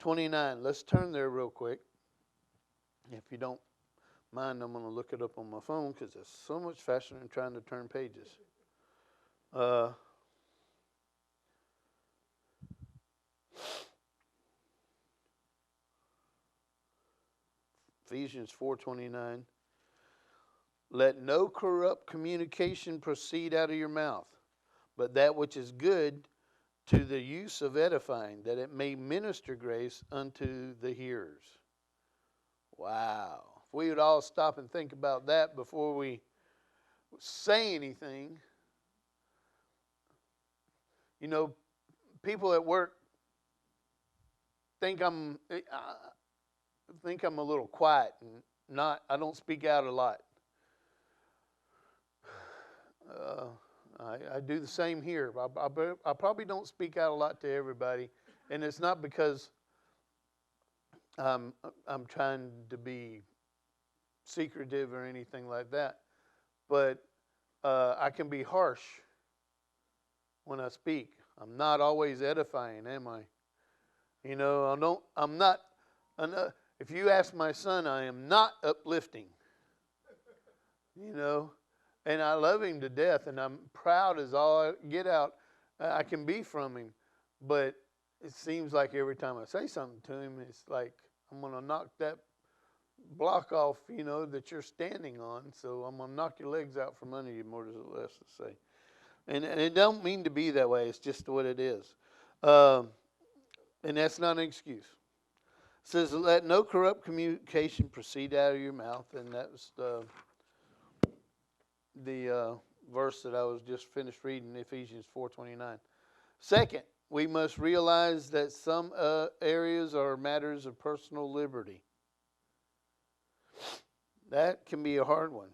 29. Let's turn there real quick. If you don't mind, I'm going to look it up on my phone because it's so much faster than trying to turn pages. Ephesians 4:29. Let no corrupt communication proceed out of your mouth, but that which is good to the use of edifying, that it may minister grace unto the hearers. Wow. If we would all stop and think about that before we say anything. You know, people at work think I'm a little quiet and I don't speak out a lot. I do the same here. I probably don't speak out a lot to everybody, and it's not because I'm trying to be secretive or anything like that, but I can be harsh when I speak. I'm not always edifying, am I? You know, I'm not. If you ask my son, I am not uplifting. You know. And I love him to death, and I'm proud as all I get out I can be from him. But it seems like every time I say something to him, it's like I'm going to knock that block off, you know, that you're standing on. So I'm going to knock your legs out from under you, more or less to say. And it don't mean to be that way. It's just what it is. And that's not an excuse. It says, let no corrupt communication proceed out of your mouth. And that was the verse that I was just finished reading, Ephesians 4:29. Second, we must realize that some areas are matters of personal liberty. That can be a hard one.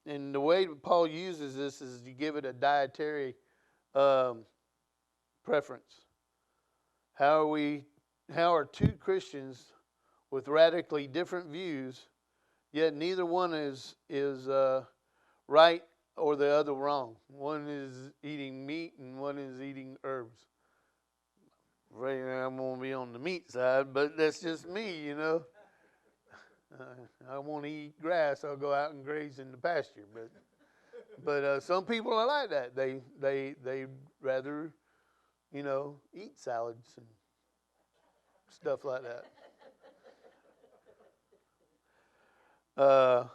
And the way Paul uses this is to give it a dietary preference. How are two Christians with radically different views, yet neither one is right or the other wrong? One is eating meat and one is eating herbs. Right now I'm going to be on the meat side, but that's just me, you know. I want to eat grass. I'll go out and graze in the pasture. But some people are like that. They rather, you know, eat salads and stuff like that.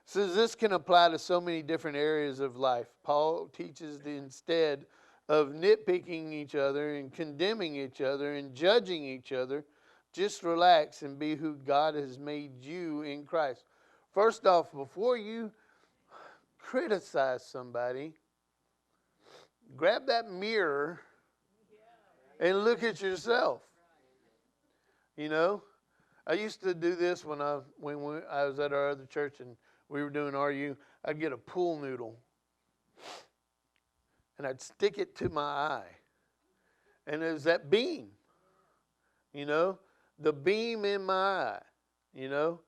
Says this can apply to so many different areas of life. Paul teaches that instead of nitpicking each other and condemning each other and judging each other, just relax and be who God has made you in Christ. First off, before you criticize somebody, grab that mirror and look at yourself. You know, I used to do this when I was at our other church and we were doing RU. I'd get a pool noodle and I'd stick it to my eye, and it was that beam. You know. The beam in my eye, you know.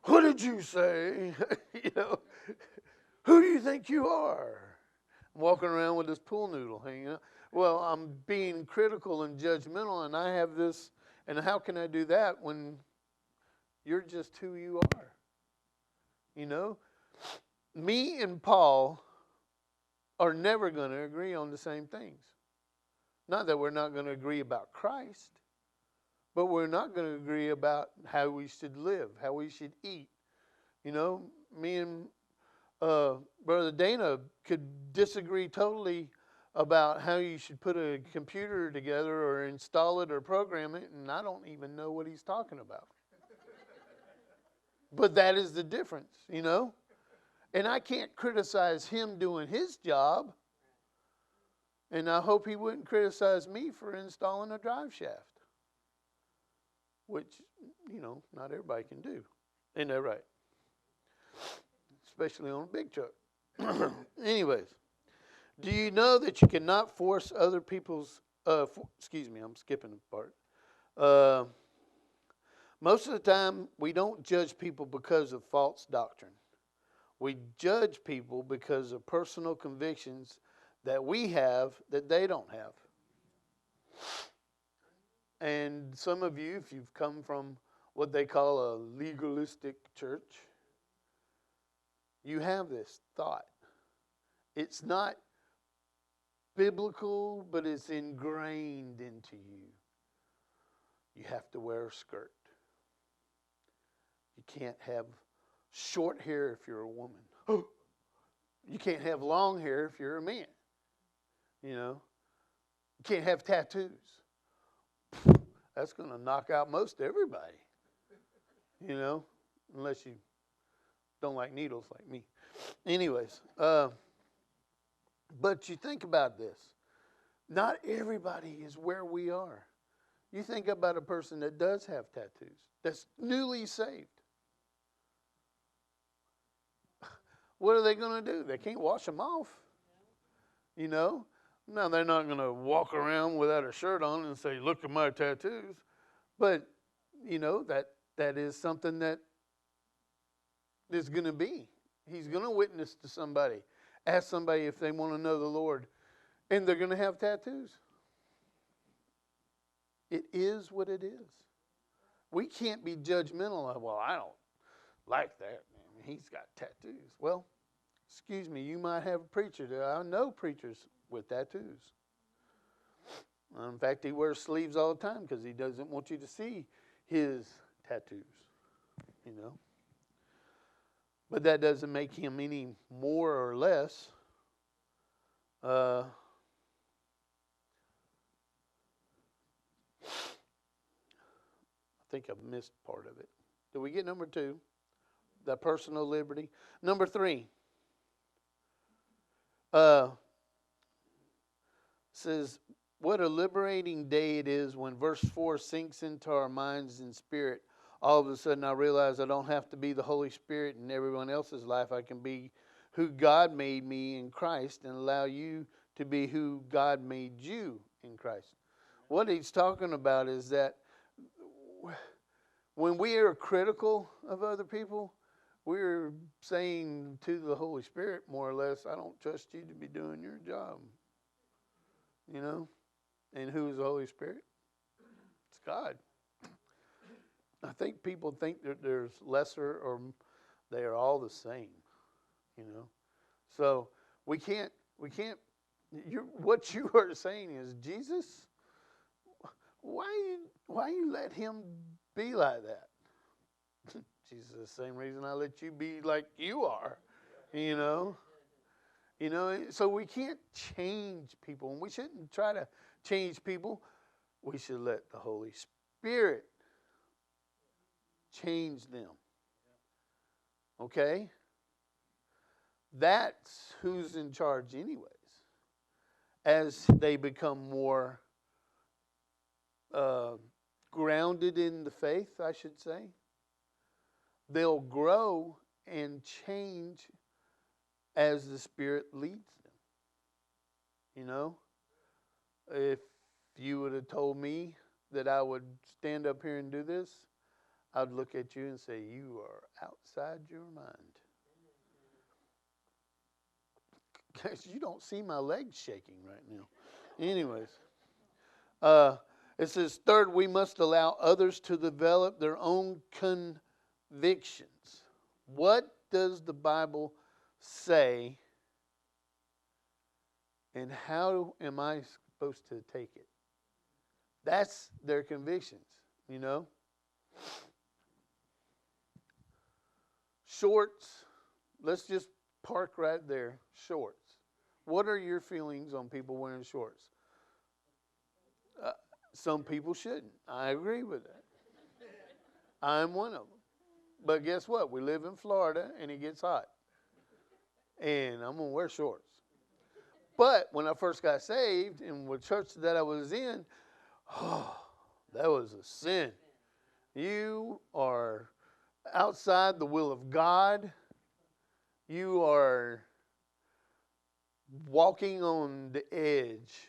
What did you say? You know, who do you think you are? I'm walking around with this pool noodle hanging out. Well, I'm being critical and judgmental, and I have this. And how can I do that when you're just who you are? You know, me and Paul are never going to agree on the same things. Not that we're not going to agree about Christ. But we're not going to agree about how we should live, how we should eat. You know, me and Brother Dana could disagree totally about how you should put a computer together or install it or program it, and I don't even know what he's talking about. But that is the difference, you know. And I can't criticize him doing his job, and I hope he wouldn't criticize me for installing a drive shaft. Which, you know, not everybody can do. Ain't that right? Especially on a big truck. Anyways, do you know that you cannot force other people's... excuse me, I'm skipping a part. Most of the time, we don't judge people because of false doctrine. We judge people because of personal convictions that we have that they don't have. And some of you, if you've come from what they call a legalistic church, you have this thought. It's not biblical, but it's ingrained into you. You have to wear a skirt. You can't have short hair if you're a woman. You can't have long hair if you're a man. You know, you can't have tattoos. That's going to knock out most everybody. You know, unless you don't like needles like me. Anyways, but you think about this. Not everybody is where we are. You think about a person that does have tattoos, that's newly saved. What are they going to do? They can't wash them off. You know? Now, they're not going to walk around without a shirt on and say, look at my tattoos. But, you know, that is something that is going to be. He's going to witness to somebody. Ask somebody if they want to know the Lord. And they're going to have tattoos. It is what it is. We can't be judgmental of, well, I don't like that. He's got tattoos. Well, excuse me, you might have a preacher there. I know preachers with tattoos. In fact, he wears sleeves all the time because he doesn't want you to see his tattoos, you know. But that doesn't make him any more or less. I think I've missed part of it. Did we get number 2? The personal liberty. Number 3. Says, what a liberating day it is when verse 4 sinks into our minds and spirit. All of a sudden I realize I don't have to be the Holy Spirit in everyone else's life. I can be who God made me in Christ and allow you to be who God made you in Christ. What he's talking about is that when we are critical of other people, we're saying to the Holy Spirit, more or less, I don't trust you to be doing your job. You know? And who is the Holy Spirit? It's God. I think people think that there's lesser or they are all the same. You know? So we can't, what you are saying is, Jesus, why you let him be like that? Jesus, the same reason I let you be like you are, you know. You know, so we can't change people, and we shouldn't try to change people. We should let the Holy Spirit change them. Okay? That's who's in charge anyways. As they become more grounded in the faith, I should say, they'll grow and change as the Spirit leads them. You know? If you would have told me that I would stand up here and do this, I'd look at you and say, you are outside your mind. Because you don't see my legs shaking right now. Anyways. It says, third, we must allow others to develop their own convictions. What does the Bible say, and how am I supposed to take it? That's their convictions, you know. Shorts, let's just park right there. Shorts. What are your feelings on people wearing shorts? Some people shouldn't. I agree with that. I'm one of them. But guess what? We live in Florida and it gets hot. And I'm going to wear shorts. But when I first got saved in the church that I was in, that was a sin. You are outside the will of God. You are walking on the edge.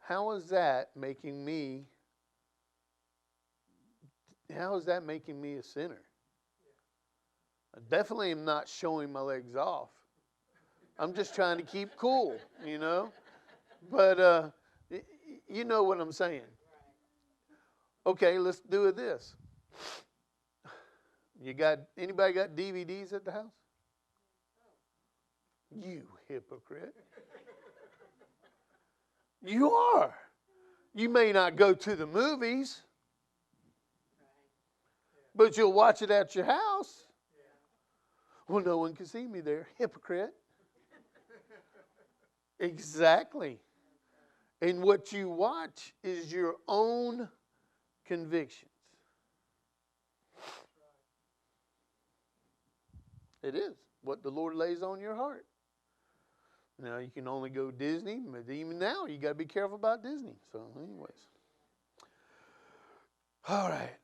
How is that making me a sinner? I definitely am not showing my legs off. I'm just trying to keep cool, you know. But you know what I'm saying. Okay, let's do it this. Anybody got DVDs at the house? You hypocrite. You are. You may not go to the movies, but you'll watch it at your house. Well, no one can see me there. Hypocrite. Exactly. And what you watch is your own convictions. It is what the Lord lays on your heart. Now, you can only go Disney, but even now, you got to be careful about Disney. So, anyways. All right.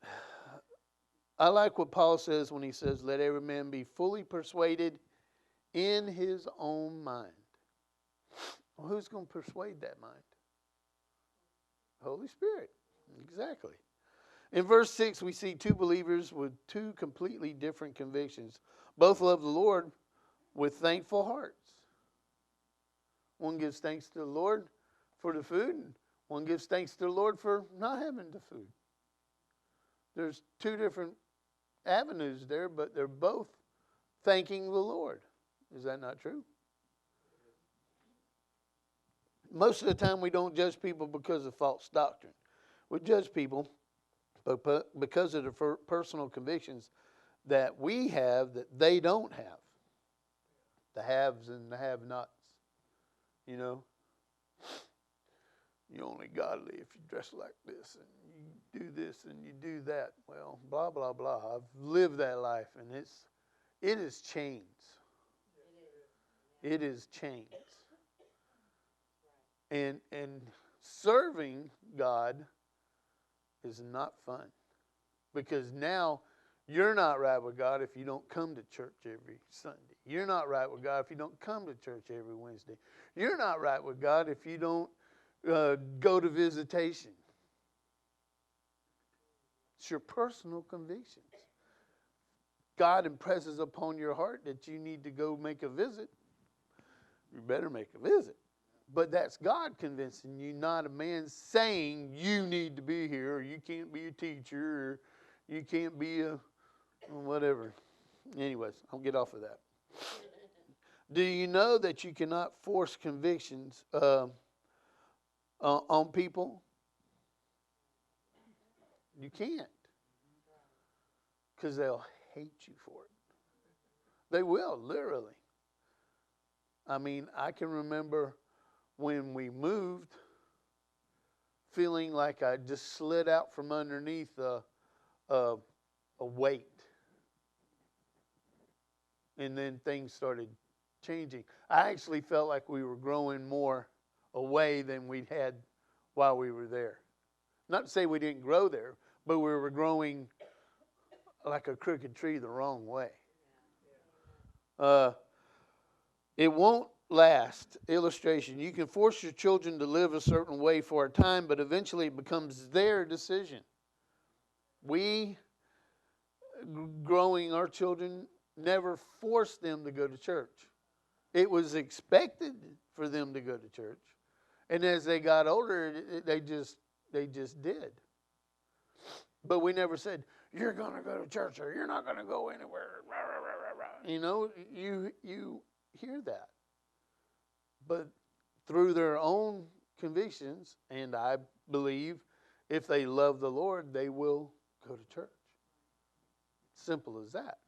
I like what Paul says when he says, let every man be fully persuaded in his own mind. Well, who's going to persuade that mind? Holy Spirit. Exactly. In verse 6, we see two believers with two completely different convictions. Both love the Lord with thankful hearts. One gives thanks to the Lord for the food, and one gives thanks to the Lord for not having the food. There's two different avenues there, but they're both thanking the Lord. Is that not true? Most of the time we don't judge people because of false doctrine. We judge people because of the personal convictions that we have that they don't have. The haves and the have-nots. You know? You're only godly if you dress like this and you do this and you do that. Well, blah, blah, blah. I've lived that life and it is chains. It is chains. And serving God is not fun. Because now you're not right with God if you don't come to church every Sunday. You're not right with God if you don't come to church every Wednesday. You're not right with God if you don't go to visitation. It's your personal convictions. God impresses upon your heart that you need to go make a visit. You better make a visit. But that's God convincing you, not a man saying you need to be here, or you can't be a teacher, or you can't be a whatever. Anyways, I'll get off of that. Do you know that you cannot force convictions on people? You can't. Because they'll hate you for it. They will, literally. I mean, I can remember when we moved, feeling like I just slid out from underneath a weight. And then things started changing. I actually felt like we were growing more away than we had while we were there. Not to say we didn't grow there, but we were growing like a crooked tree the wrong way. It won't last. Illustration. You can force your children to live a certain way for a time, but eventually it becomes their decision. We, growing our children, never forced them to go to church. It was expected for them to go to church. And as they got older, they just did. But we never said, you're going to go to church or you're not going to go anywhere. You know, you hear that. But through their own convictions, and I believe if they love the Lord, they will go to church. Simple as that.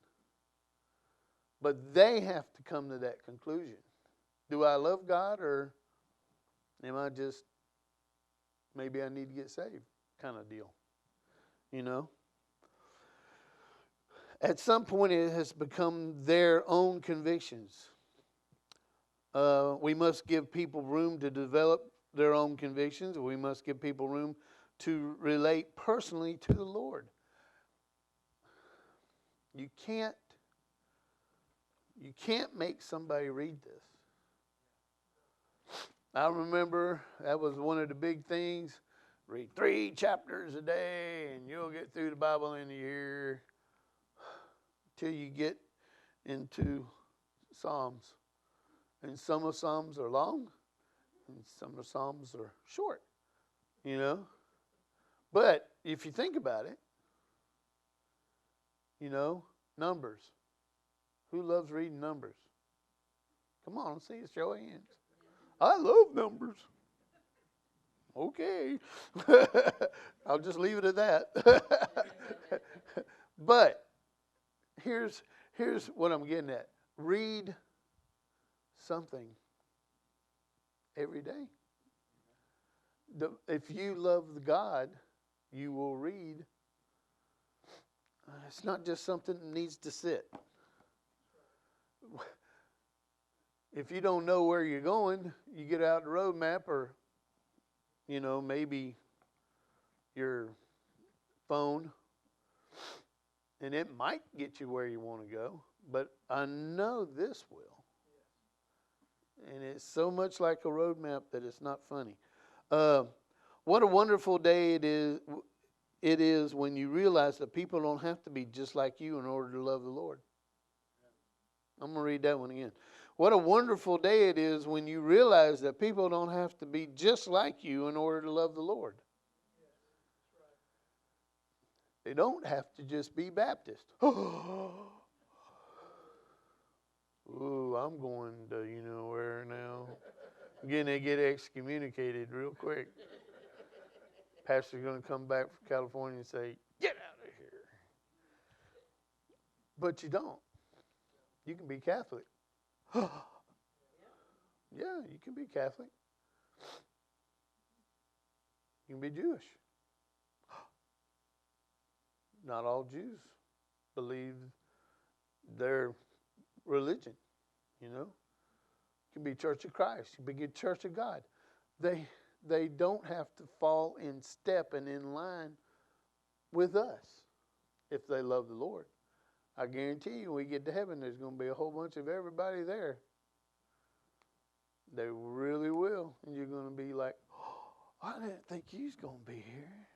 But they have to come to that conclusion. Do I love God, or am I just, maybe I need to get saved kind of deal? You know? At some point, it has become their own convictions. We must give people room to develop their own convictions. We must give people room to relate personally to the Lord. You can't make somebody read this. I remember that was one of the big things. Read 3 chapters a day and you'll get through the Bible in a year. Till you get into Psalms. And some of Psalms are long, and some of Psalms are short, you know. But if you think about it, Numbers. Who loves reading Numbers? Come on, see, show of hands. I love Numbers. Okay. I'll just leave it at that. But here's what I'm getting at. Read something every day. If you love God, you will read. It's not just something that needs to sit. If you don't know where you're going, you get out the road map, or maybe your phone, and it might get you where you want to go, but I know this will. And it's so much like a road map that it's not funny. What a wonderful day it is when you realize that people don't have to be just like you in order to love the Lord. I'm going to read that one again. What a wonderful day it is when you realize that people don't have to be just like you in order to love the Lord. They don't have to just be Baptist. Ooh, I'm going to where now. Again, they get excommunicated real quick. Pastor's going to come back from California and say, "Get out of here." But you don't. You can be Catholic. Yeah, you can be Catholic. You can be Jewish. Not all Jews believe their religion, You can be Church of Christ. You can be Church of God. They don't have to fall in step and in line with us if they love the Lord. I guarantee you, when we get to heaven, there's going to be a whole bunch of everybody there. They really will. And you're going to be like, "Oh, I didn't think you was going to be here."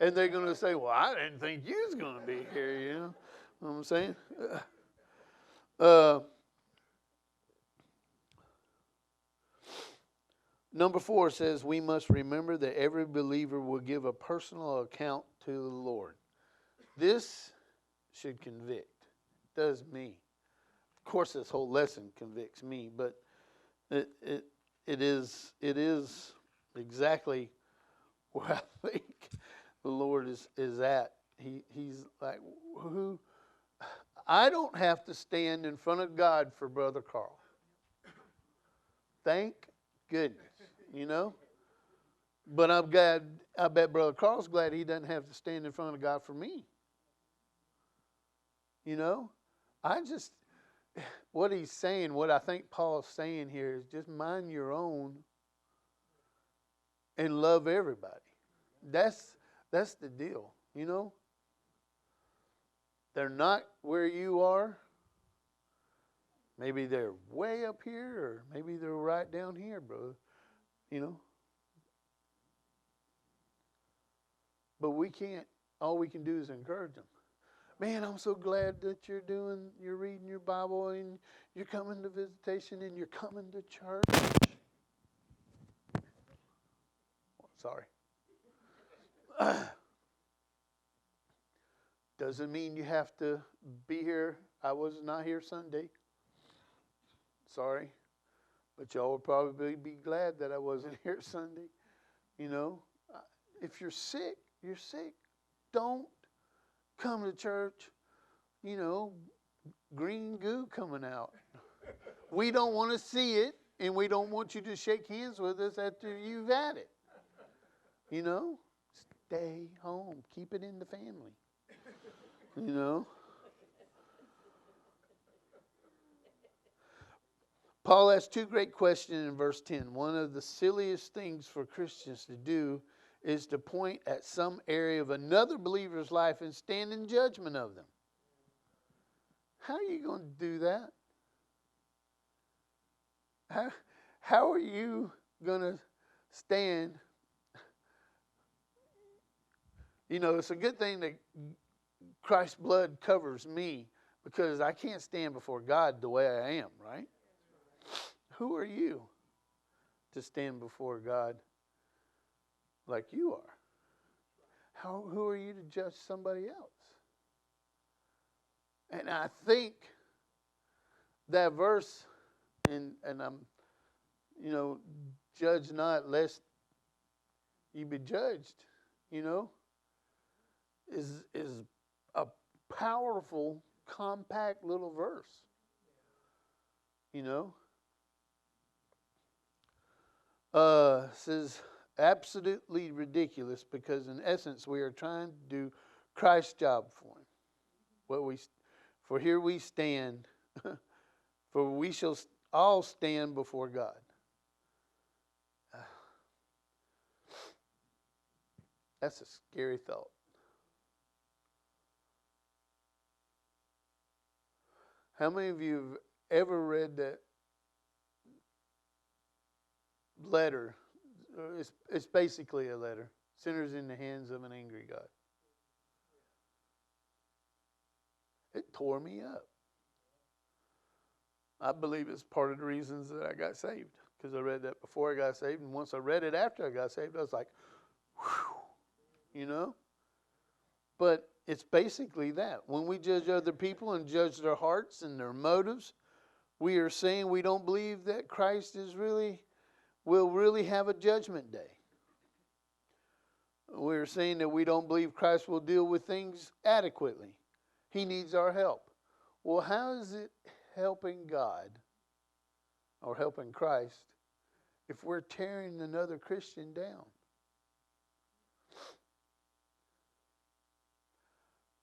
And they're going to say, "Well, I didn't think you was going to be here," You know what I'm saying? Number 4 says, we must remember that every believer will give a personal account to the Lord. This should convict. It does me. Of course, this whole lesson convicts me, but it is exactly where I think the Lord is at. He's like, who? I don't have to stand in front of God for Brother Carl. Thank goodness, But I'm glad. I bet Brother Carl's glad he doesn't have to stand in front of God for me. What he's saying, what I think Paul's saying here is just mind your own and love everybody. That's the deal, They're not where you are. Maybe they're way up here, or maybe they're right down here, brother. But we can't. All we can do is encourage them. Man, I'm so glad that you're reading your Bible, and you're coming to visitation, and you're coming to church. Sorry. Doesn't mean you have to be here. I was not here Sunday. Sorry. But y'all would probably be glad that I wasn't here Sunday. If you're sick, you're sick. Don't come to church, green goo coming out. We don't want to see it, and we don't want you to shake hands with us after you've had it. Stay home. Keep it in the family. Paul asks 2 great questions in verse 10. One of the silliest things for Christians to do is to point at some area of another believer's life and stand in judgment of them. How are you going to do that? How are you going to stand? It's a good thing that Christ's blood covers me, because I can't stand before God the way I am, right? Who are you to stand before God like you are? who are you to judge somebody else? And I think that verse, and I'm, judge not lest you be judged, is a powerful, compact little verse. Says absolutely ridiculous because in essence we are trying to do Christ's job for him. For here we stand, for we shall all stand before God. That's a scary thought. How many of you have ever read that letter? It's basically a letter. Sinners in the hands of an angry God. It tore me up. I believe it's part of the reasons that I got saved. Because I read that before I got saved. And once I read it after I got saved, I was like, whew, But it's basically that. When we judge other people and judge their hearts and their motives, we are saying we don't believe that Christ will really have a judgment day. We're saying that we don't believe Christ will deal with things adequately. He needs our help. Well, how is it helping God or helping Christ if we're tearing another Christian down?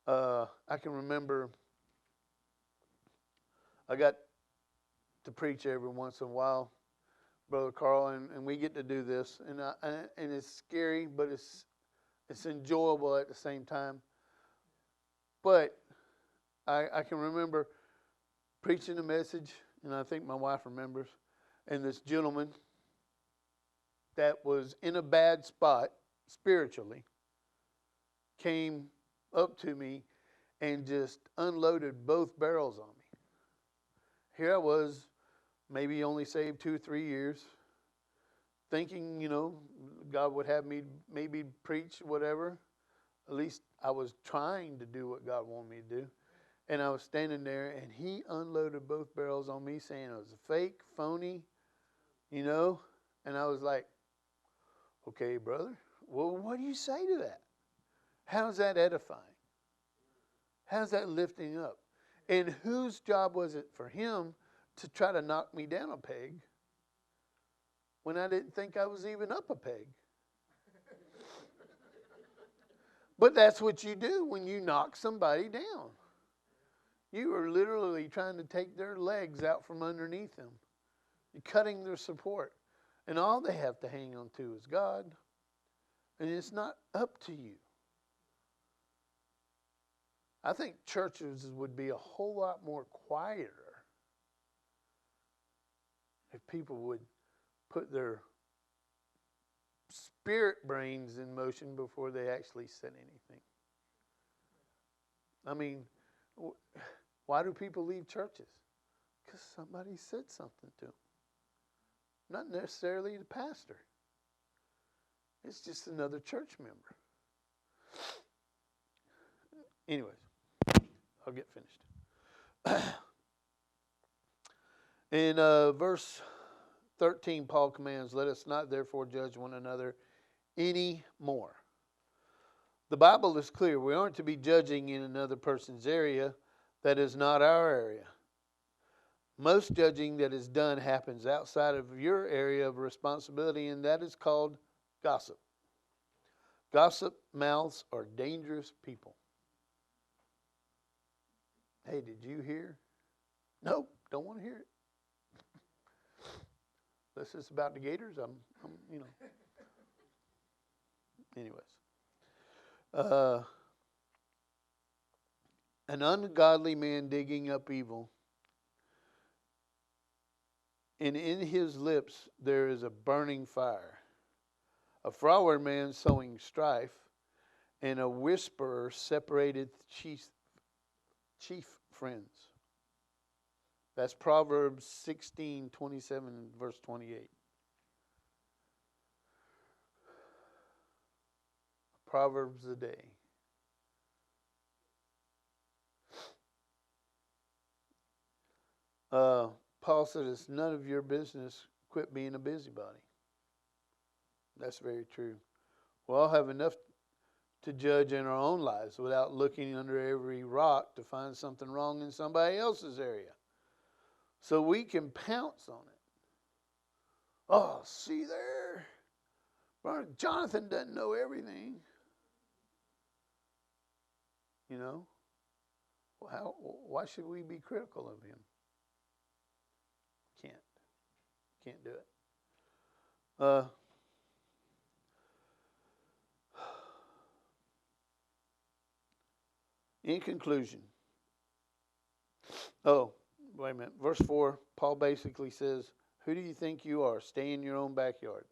I can remember I got to preach every once in a while, Brother Carl, and we get to do this, and it's scary, but it's enjoyable at the same time. But I can remember preaching a message, and I think my wife remembers, and this gentleman that was in a bad spot spiritually came up to me and just unloaded both barrels on me. Here I was, maybe only saved 2 or 3 years, thinking, God would have me maybe preach whatever. At least I was trying to do what God wanted me to do. And I was standing there, and he unloaded both barrels on me, saying it was a fake, phony, And I was like, okay, brother, well, what do you say to that? How's that edifying? How's that lifting up? And whose job was it for him to try to knock me down a peg when I didn't think I was even up a peg? But that's what you do when you knock somebody down. You are literally trying to take their legs out from underneath them. You're cutting their support. And all they have to hang on to is God. And it's not up to you. I think churches would be a whole lot more quieter if people would put their spirit brains in motion before they actually said anything. I mean, why do people leave churches? Because somebody said something to them. Not necessarily the pastor. It's just another church member. Anyways, I'll get finished. In verse 13, Paul commands, let us not therefore judge one another anymore. The Bible is clear. We aren't to be judging in another person's area that is not our area. Most judging that is done happens outside of your area of responsibility, and that is called gossip. Gossip mouths are dangerous people. Hey, did you hear? Nope, don't want to hear it. Unless it's about the Gators, I'm Anyways. An ungodly man digging up evil, and in his lips there is a burning fire. A froward man sowing strife, and a whisperer separated chief friends. That's Proverbs 16:27, verse 28. Proverbs a day. Paul said, it's none of your business. Quit being a busybody. That's very true. We all have enough to judge in our own lives without looking under every rock to find something wrong in somebody else's area. So we can pounce on it. Oh, see there? Brother Jonathan doesn't know everything. You know? Well, why should we be critical of him? Can't do it. In conclusion, wait a minute. Verse 4, Paul basically says, who do you think you are? Stay in your own backyard.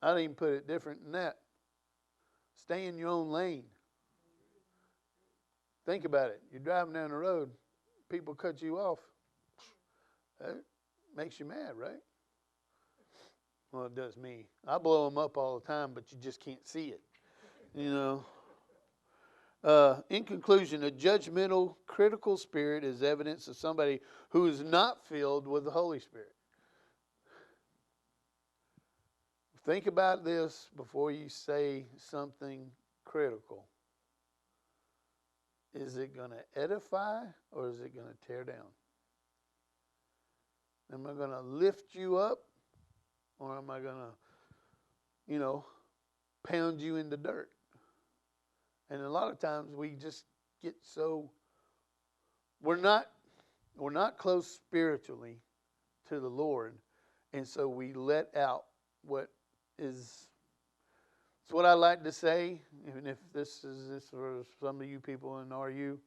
I didn't even put it different than that. Stay in your own lane. Think about it. You're driving down the road, people cut you off. That makes you mad, right? Well, it does me. I blow them up all the time, but you just can't see it. You know. In conclusion, a judgmental, critical spirit is evidence of somebody who is not filled with the Holy Spirit. Think about this before you say something critical. Is it going to edify or is it going to tear down? Am I going to lift you up or am I going to, pound you in the dirt? And a lot of times we just get so, we're not close spiritually to the Lord. And so we let out what is, it's what I like to say, even if this is for some of you people in RU,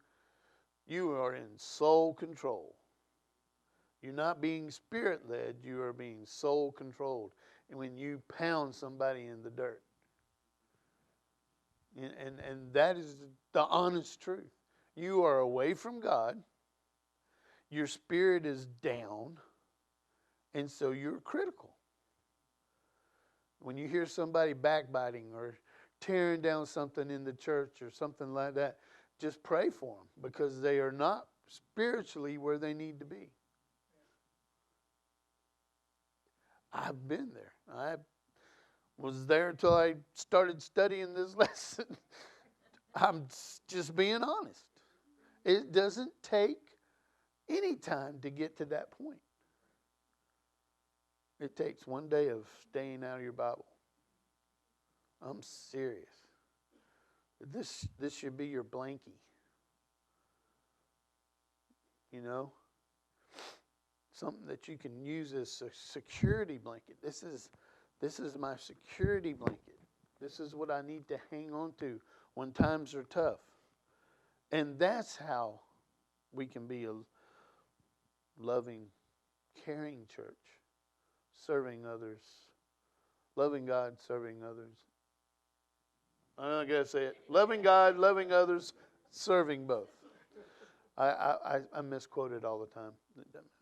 you are in soul control. You're not being spirit-led, you are being soul-controlled. And when you pound somebody in the dirt. And that is the honest truth. You are away from God. Your spirit is down. And so you're critical. When you hear somebody backbiting or tearing down something in the church or something like that, just pray for them because they are not spiritually where they need to be. I've been there. I was there until I started studying this lesson. I'm just being honest. It doesn't take any time to get to that point. It takes one day of staying out of your Bible. I'm serious. This should be your blankie. Something that you can use as a security blanket. This is my security blanket. This is what I need to hang on to when times are tough. And that's how we can be a loving, caring church, serving others, loving God, serving others. I gotta say it. Loving God, loving others, serving both. I misquote it all the time. It doesn't matter.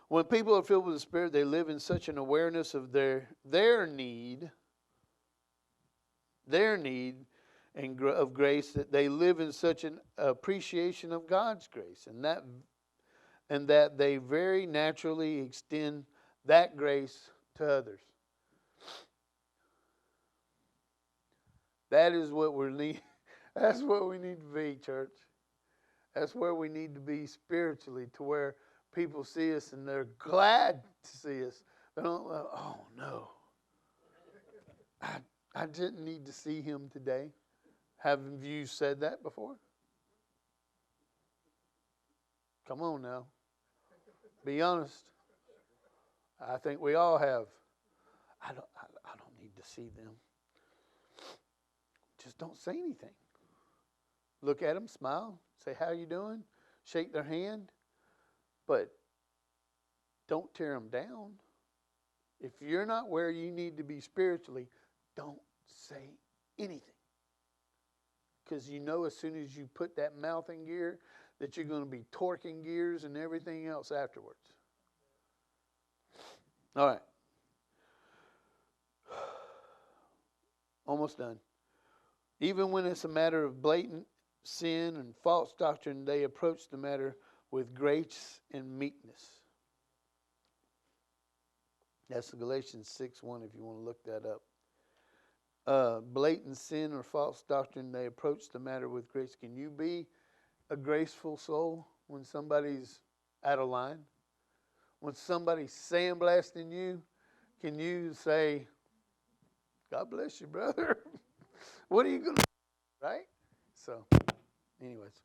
When people are filled with the Spirit, they live in such an awareness of their need and of grace that they live in such an appreciation of God's grace, and that they very naturally extend that grace to others. That is what we need. That's what we need to be, church. That's where we need to be spiritually, to where people see us and they're glad to see us. They don't, oh no, I didn't need to see him today. Haven't you said that before? Come on now. Be honest. I think we all have. I don't need to see them. Just don't say anything. Look at them, smile, say, how you doing? Shake their hand. But don't tear them down. If you're not where you need to be spiritually, don't say anything. Because you know as soon as you put that mouth in gear that you're going to be torquing gears and everything else afterwards. All right. Almost done. Even when it's a matter of blatant sin and false doctrine, they approach the matter with grace and meekness. That's Galatians 6:1 if you want to look that up. Blatant sin or false doctrine, they approach the matter with grace. Can you be a graceful soul when somebody's out of line? When somebody's sandblasting you, can you say, God bless you, brother? What are you going to do, right? So, anyways.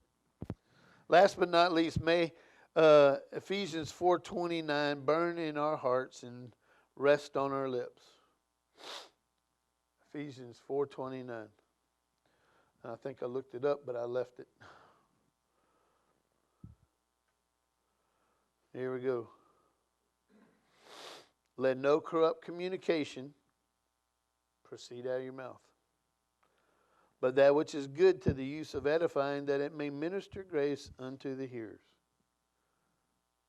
Last but not least, may Ephesians 4:29 burn in our hearts and rest on our lips. Ephesians 4:29. I think I looked it up, but I left it. Here we go. Let no corrupt communication proceed out of your mouth, but that which is good to the use of edifying, that it may minister grace unto the hearers.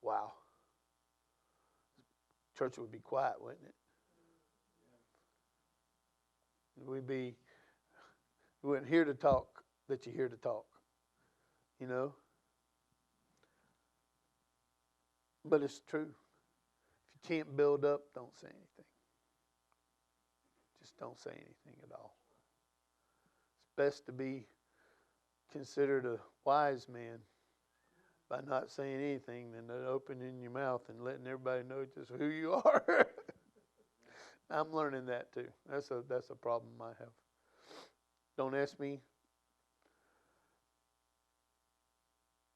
Wow. Church would be quiet, wouldn't it? We wouldn't hear the talk that you hear to talk, you know. But it's true. If you can't build up, don't say anything. Just don't say anything at all. It's best to be considered a wise man by not saying anything than opening your mouth and letting everybody know just who you are. I'm learning that too. That's a problem I have. Don't ask me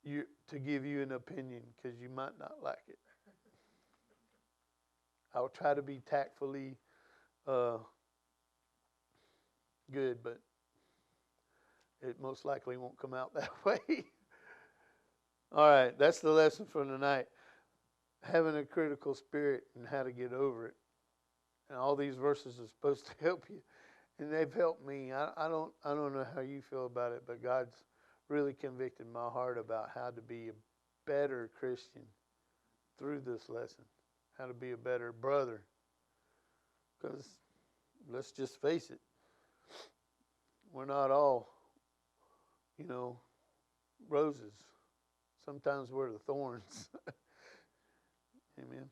to give you an opinion because you might not like it. I'll try to be tactfully good, but it most likely won't come out that way. All right, that's the lesson for tonight. Having a critical spirit and how to get over it. And all these verses are supposed to help you. And they've helped me. I don't know how you feel about it, but God's really convicted my heart about how to be a better Christian through this lesson. How to be a better brother. Because let's just face it, we're not all, roses. Sometimes we're the thorns. Amen.